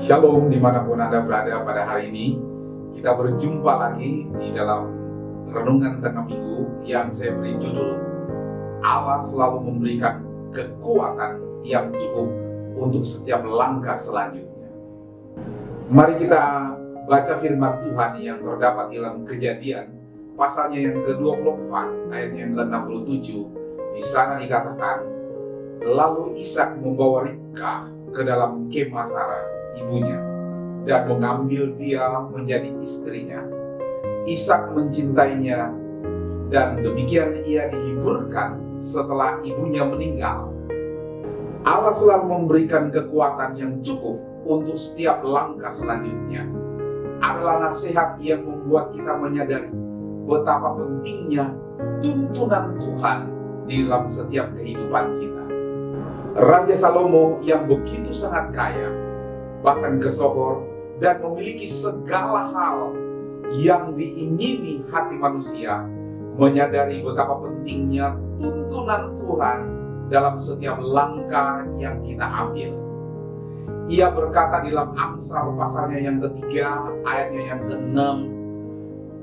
Shalom dimanapun Anda berada pada hari ini. Kita berjumpa lagi di dalam Renungan Tengah Minggu yang saya beri judul Allah selalu memberikan kekuatan yang cukup untuk setiap langkah selanjutnya. Mari kita baca firman Tuhan yang terdapat dalam Kejadian pasalnya yang ke-24 ayat yang ke-67. Di sana dikatakan, lalu Ishak membawa Ribka ke dalam kemah Sarah ibunya dan mengambil dia menjadi istrinya. Ishak mencintainya dan demikian ia dihiburkan setelah ibunya meninggal. Allah selalu memberikan kekuatan yang cukup untuk setiap langkah selanjutnya. Adalah nasihat yang membuat kita menyadari betapa pentingnya tuntunan Tuhan di dalam setiap kehidupan kita. Raja Salomo yang begitu sangat kaya, bahkan kesohor, dan memiliki segala hal yang diingini hati manusia, menyadari betapa pentingnya tuntunan Tuhan dalam setiap langkah yang kita ambil. Ia berkata di dalam Amsal pasalnya yang ketiga ayatnya yang ke-6,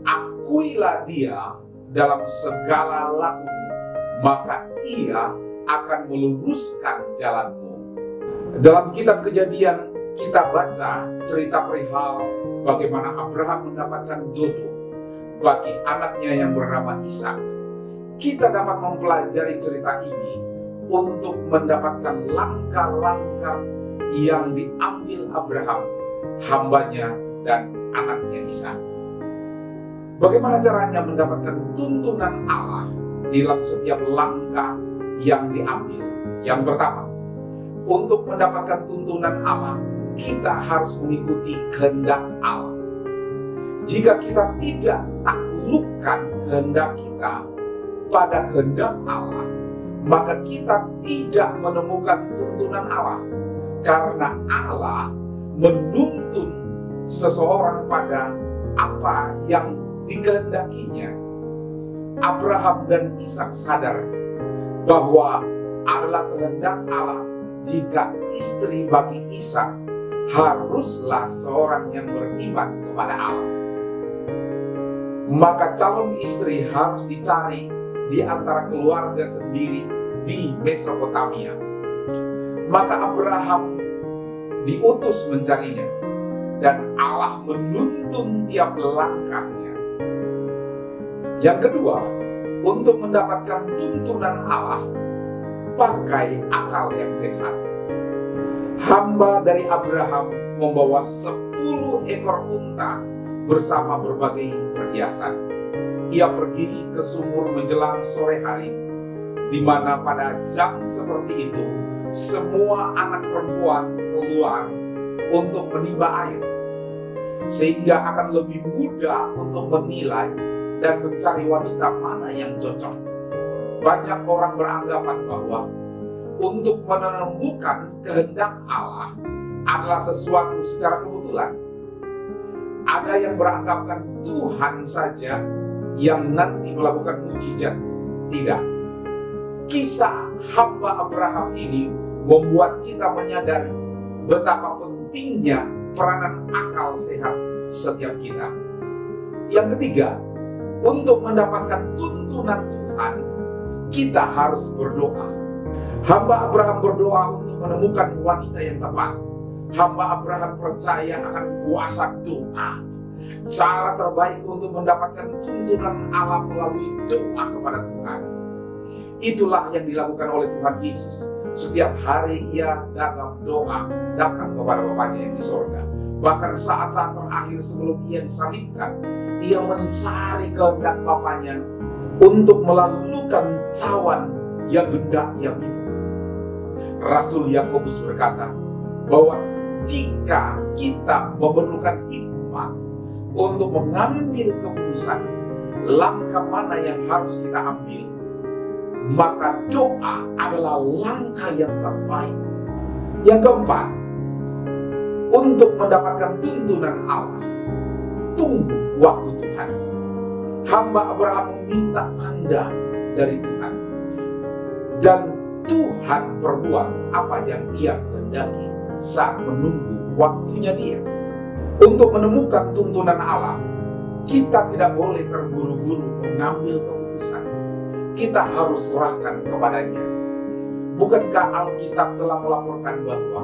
akuilah dia dalam segala lakumu, maka ia akan meluruskan jalanmu. Dalam kitab Kejadian kita baca cerita perihal bagaimana Abraham mendapatkan jodoh bagi anaknya yang bernama Ishak. Kita dapat mempelajari cerita ini untuk mendapatkan langkah-langkah yang diambil Abraham, hambanya dan anaknya Ishak. Bagaimana caranya mendapatkan tuntunan Allah di dalam setiap langkah yang diambil? Yang pertama, untuk mendapatkan tuntunan Allah, kita harus mengikuti kehendak Allah. Jika kita tidak taklukkan kehendak kita pada kehendak Allah, maka kita tidak menemukan tuntunan Allah. Karena Allah menuntun seseorang pada apa yang dikehendakinya. Abraham dan Ishak sadar bahwa adalah kehendak Allah jika istri bagi Ishak haruslah seorang yang beriman kepada Allah. Maka calon istri harus dicari di antara keluarga sendiri di Mesopotamia. Maka Abraham diutus mencarinya, dan Allah menuntun tiap langkahnya. Yang kedua, untuk mendapatkan tuntunan Allah, pakai akal yang sehat. Hamba dari Abraham membawa 10 ekor unta bersama berbagai perhiasan. Ia pergi ke sumur menjelang sore hari, di mana pada jam seperti itu semua anak perempuan keluar untuk menimba air, sehingga akan lebih mudah untuk menilai dan mencari wanita mana yang cocok. Banyak orang beranggapan bahwa untuk menemukan kehendak Allah adalah sesuatu secara kebetulan. Ada yang beranggapan Tuhan saja yang nanti melakukan mujizat. Tidak. Kisah hamba Abraham ini membuat kita menyadari betapa pentingnya peranan akal sehat setiap kita. Yang ketiga, untuk mendapatkan tuntunan Tuhan, kita harus berdoa. Hamba Abraham berdoa untuk menemukan wanita yang tepat. Hamba Abraham percaya akan kuasa doa. Cara terbaik untuk mendapatkan tuntunan Allah melalui doa kepada Tuhan. Itulah yang dilakukan oleh Tuhan Yesus. Setiap hari ia datang kepada Bapanya yang di sorga. Bahkan saat-saat terakhir sebelum ia disalibkan, ia mencari kehendak Bapanya untuk melalukan cawan yang hendak ia minum. Rasul Yakobus berkata bahwa jika kita memerlukan hikmat untuk mengambil keputusan langkah mana yang harus kita ambil, maka doa adalah langkah yang terbaik. Yang keempat, untuk mendapatkan tuntunan Allah, tunggu waktu Tuhan. Hamba Abraham meminta tanda dari Tuhan, dan Tuhan perbuat apa yang ia kehendaki saat menunggu waktunya Dia. Untuk menemukan tuntunan Allah, kita tidak boleh terburu-buru mengambil keputusan. Kita harus serahkan kepadanya. Bukankah Alkitab telah melaporkan bahwa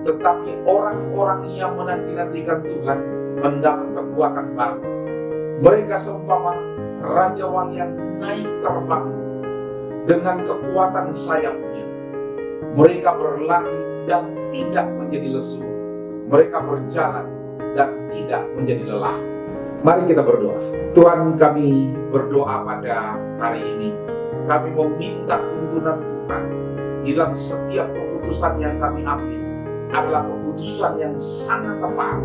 tetapi orang-orang yang menanti-nantikan Tuhan mendapat kekuatan baru. Mereka seumpama raja wali yang naik terbang dengan kekuatan sayapnya. Mereka berlari dan tidak menjadi lesu. Mereka berjalan dan tidak menjadi lelah. Mari kita berdoa. Tuhan, kami berdoa pada hari ini. Kami meminta tuntunan Tuhan di dalam setiap keputusan yang kami ambil adalah keputusan yang sangat tepat.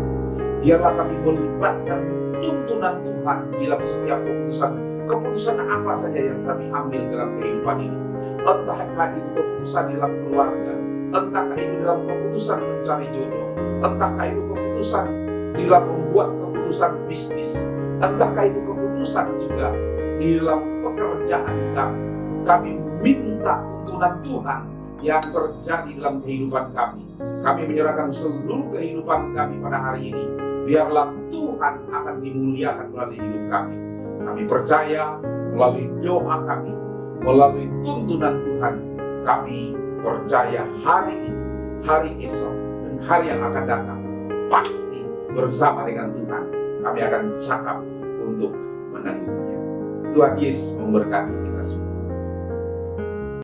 Biarlah kami melibatkan tuntunan Tuhan di dalam setiap keputusan. Keputusan apa saja yang kami ambil dalam kehidupan ini. Entahkah itu keputusan di dalam keluarga, entahkah itu dalam keputusan mencari jodoh, entahkah itu keputusan di dalam membuat keputusan bisnis, entahkah itu keputusan juga di dalam pekerjaan kami. Kami minta tuntunan Tuhan yang terjadi dalam kehidupan kami. Kami menyerahkan seluruh kehidupan kami pada hari ini. Biarlah Tuhan akan dimuliakan melalui hidup kami. Kami percaya melalui doa kami, melalui tuntunan Tuhan, kami percaya hari ini, hari esok, dan hari yang akan datang, pasti bersama dengan Tuhan kami akan cakap untuk menanggungnya. Tuhan Yesus memberkati kita semua.